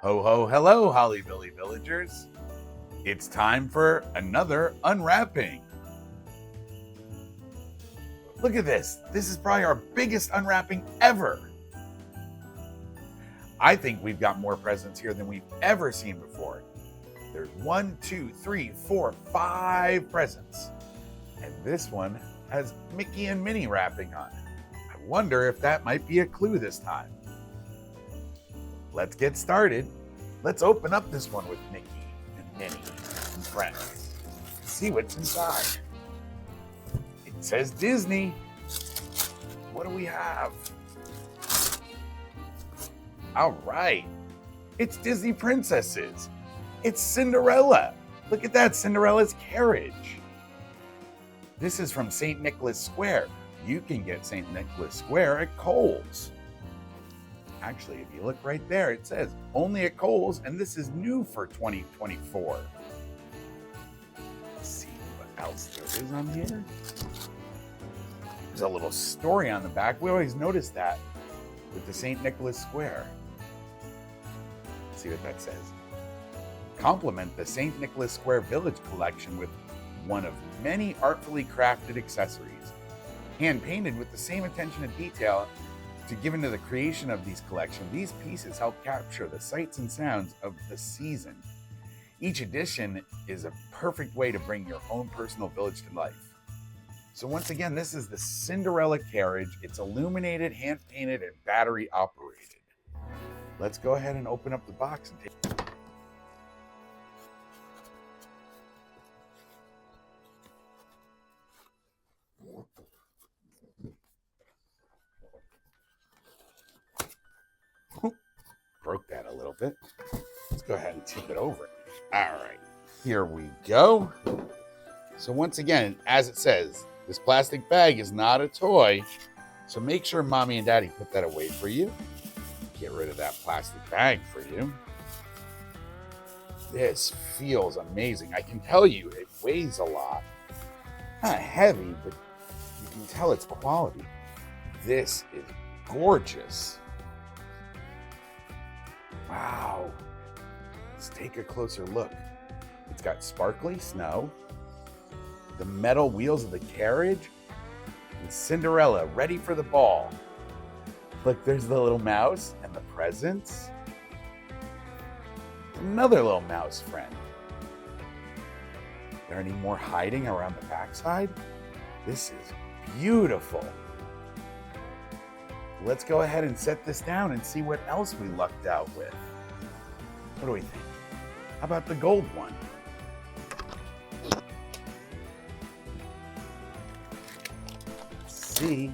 Ho ho hello, Hollybilly villagers. It's time for another unwrapping. Look at this. This is probably our biggest unwrapping ever. I think we've got more presents here than we've ever seen before. There's 1, 2, 3, 4, 5 presents. And this one has Mickey and Minnie wrapping on it. I wonder if that might be a clue this time. Let's get started. Let's open up this one with Mickey and Minnie and friends. See what's inside. It says Disney. What do we have? All right. It's Disney princesses. It's Cinderella. Look at that, Cinderella's carriage. This is from St. Nicholas Square. You can get St. Nicholas Square at Kohl's. Actually, if you look right there, it says only at Kohl's, and this is new for 2024. Let's see what else there is on here. There's a little story on the back. We always notice that with the St. Nicholas Square. Let's see what that says. Compliment the St. Nicholas Square Village collection with one of many artfully crafted accessories, hand-painted with the same attention to detail to given to the creation of these collections. These pieces help capture the sights and sounds of the season. Each edition is a perfect way to bring your own personal village to life. So once again, this is the Cinderella carriage. It's illuminated, hand-painted, and battery operated. Let's go ahead and open up the box and take broke that a little bit. Let's go ahead and tip it over. All right, here we go. So once again, as it says, this plastic bag is not a toy. So make sure mommy and daddy put that away for you. Get rid of that plastic bag for you. This feels amazing. I can tell you it weighs a lot. Not heavy, but you can tell it's quality. This is gorgeous. Wow. Let's take a closer look. It's got sparkly snow, the metal wheels of the carriage, and Cinderella ready for the ball. Look, there's the little mouse and the presents. Another little mouse friend. There any more hiding around the backside? This is beautiful. Let's go ahead and set this down and see what else we lucked out with. What do we think? How about the gold one? Let's see.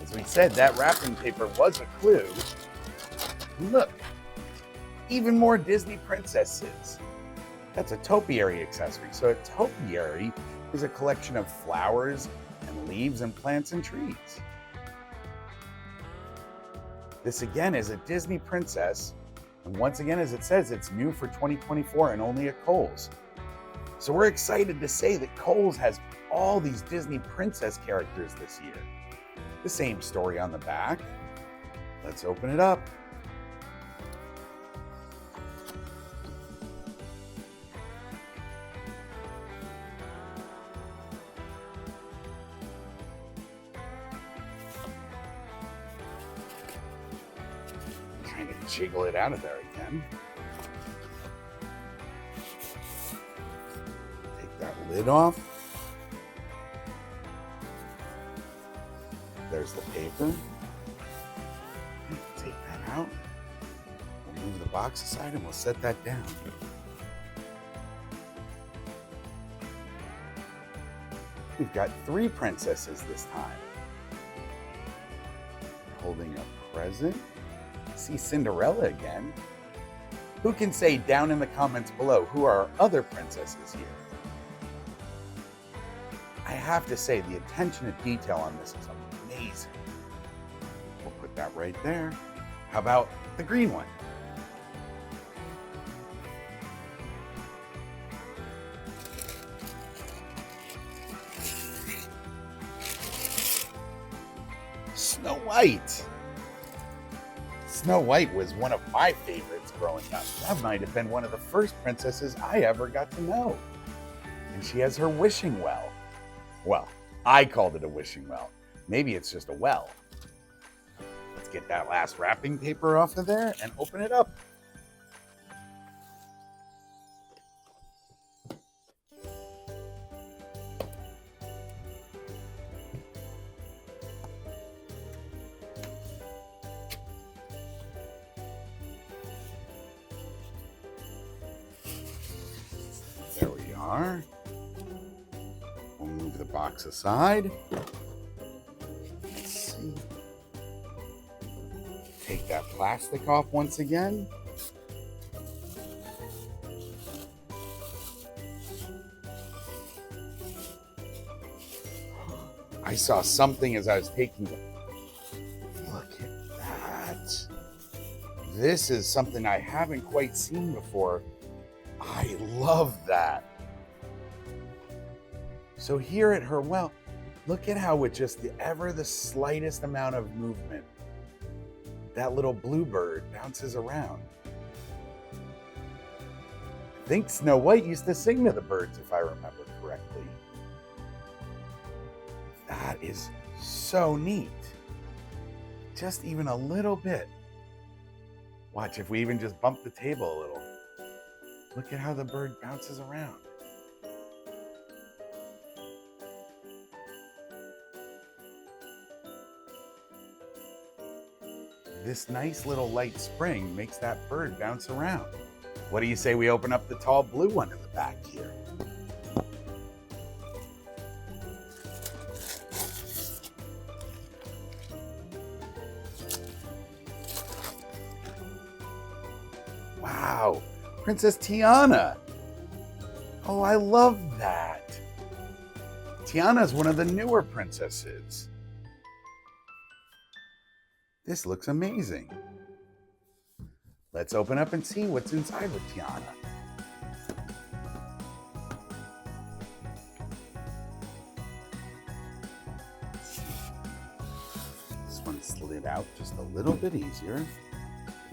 As we said, that wrapping paper was a clue. Look, even more Disney princesses. That's a topiary accessory. So a topiary is a collection of flowers and leaves and plants and trees. This again is a Disney princess, and once again, as it says, it's new for 2024 and only at Kohl's. So we're excited to say that Kohl's has all these Disney princess characters this year. The same story on the back. Let's open it up. Jiggle it out of there again. Take that lid off. There's the paper. Take that out. We'll move the box aside and we'll set that down. We've got 3 princesses this time. Holding a present. See Cinderella again. Who can say down in the comments below who are our other princesses here? I have to say the attention to detail on this is amazing. We'll put that right there. How about the green one? Snow White. Snow White was one of my favorites growing up. That might have been one of the first princesses I ever got to know. And she has her wishing well. Well, I called it a wishing well. Maybe it's just a well. Let's get that last wrapping paper off of there and open it up. There we are. We'll move the box aside. Let's see. Take that plastic off once again. I saw something as I was taking it. Look at that. This is something I haven't quite seen before. I love that. So here at her well, look at how with just the slightest amount of movement, that little bluebird bounces around. I think Snow White used to sing to the birds, if I remember correctly. That is so neat. Just even a little bit. Watch if we even just bump the table a little. Look at how the bird bounces around. This nice little light spring makes that bird bounce around. What do you say we open up the tall blue one in the back here? Wow, Princess Tiana. Oh, I love that. Tiana is one of the newer princesses. This looks amazing. Let's open up and see what's inside with Tiana. This one slid out just a little bit easier.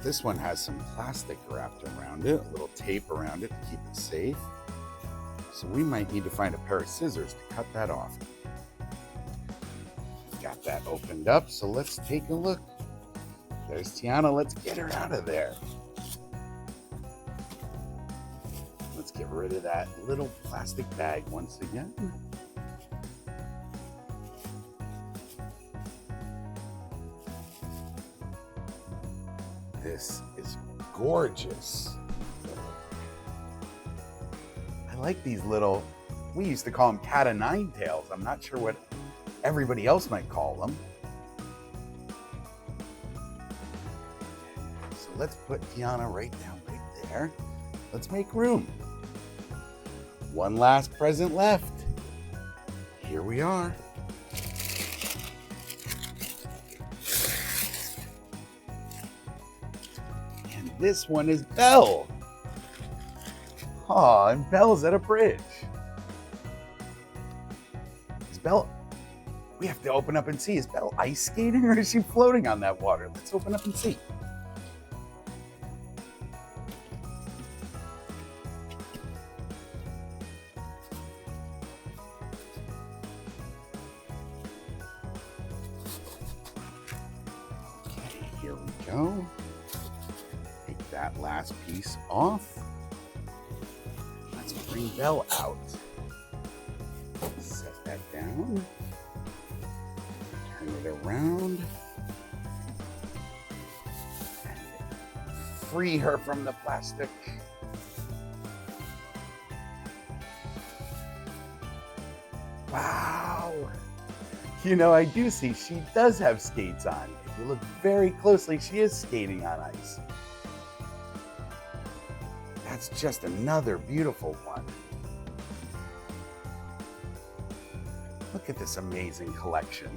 This one has some plastic wrapped around it, a little tape around it to keep it safe. So we might need to find a pair of scissors to cut that off. Got that opened up, so let's take a look. There's Tiana, let's get her out of there. Let's get rid of that little plastic bag once again. This is gorgeous. I like these little, we used to call them cat o' nine tails. I'm not sure what everybody else might call them. So let's put Tiana right down right there. Let's make room. One last present left. Here we are. And this one is Belle. Aw, and Belle's at a bridge. Is Belle, we have to open up and see. Is Belle ice skating or is she floating on that water? Let's open up and see. Okay, here we go. Take that last piece off. Let's bring Belle out. Set that down. Turn it around. And free her from the plastic. Wow. You know, I do see she does have skates on. If you look very closely, she is skating on ice. That's just another beautiful one. Look at this amazing collection.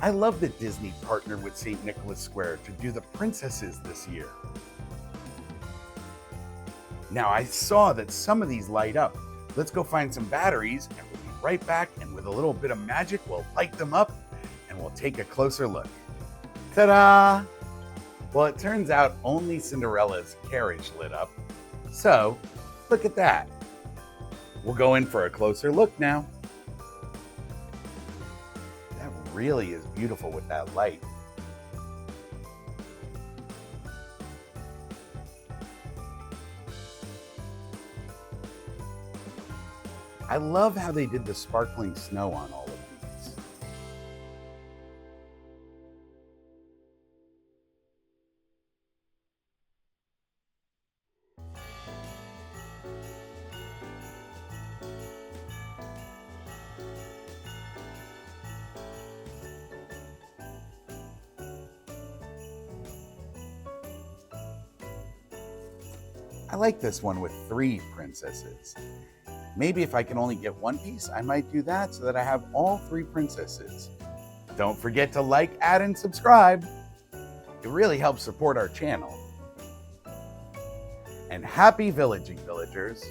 I love that Disney partnered with St. Nicholas Square to do the princesses this year. Now, I saw that some of these light up. Let's go find some batteries and we'll be right back, and with a little bit of magic, we'll light them up and we'll take a closer look. Ta-da! Well, it turns out only Cinderella's carriage lit up. So, look at that. We'll go in for a closer look now. That really is beautiful with that light. I love how they did the sparkling snow on all of these. I like this one with 3 princesses. Maybe if I can only get one piece, I might do that so that I have all 3 princesses. Don't forget to like, add, and subscribe. It really helps support our channel. And happy villaging, villagers.